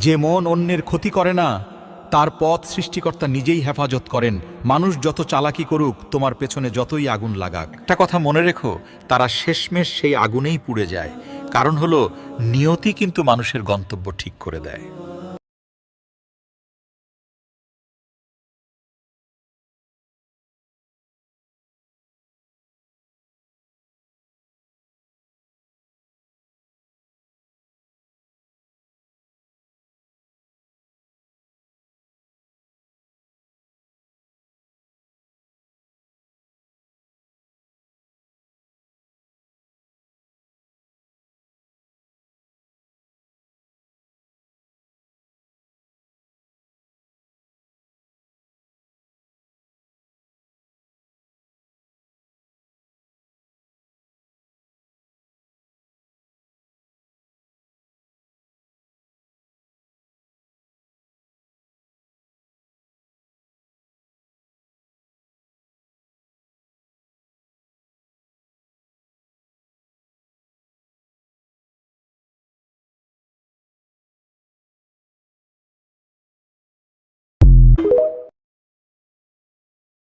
যে মন অন্যের ক্ষতি করে না তার পথ সৃষ্টিকর্তা নিজেই হেফাজত করেন। মানুষ যত চালাকি করুক, তোমার পেছনে যতই আগুন লাগাক, একটা কথা মনে রেখো, তারা শেষমেশ সেই আগুনেই পুড়ে যায়। কারণ হলো নিয়তি কিন্তু মানুষের গন্তব্য ঠিক করে দেয়।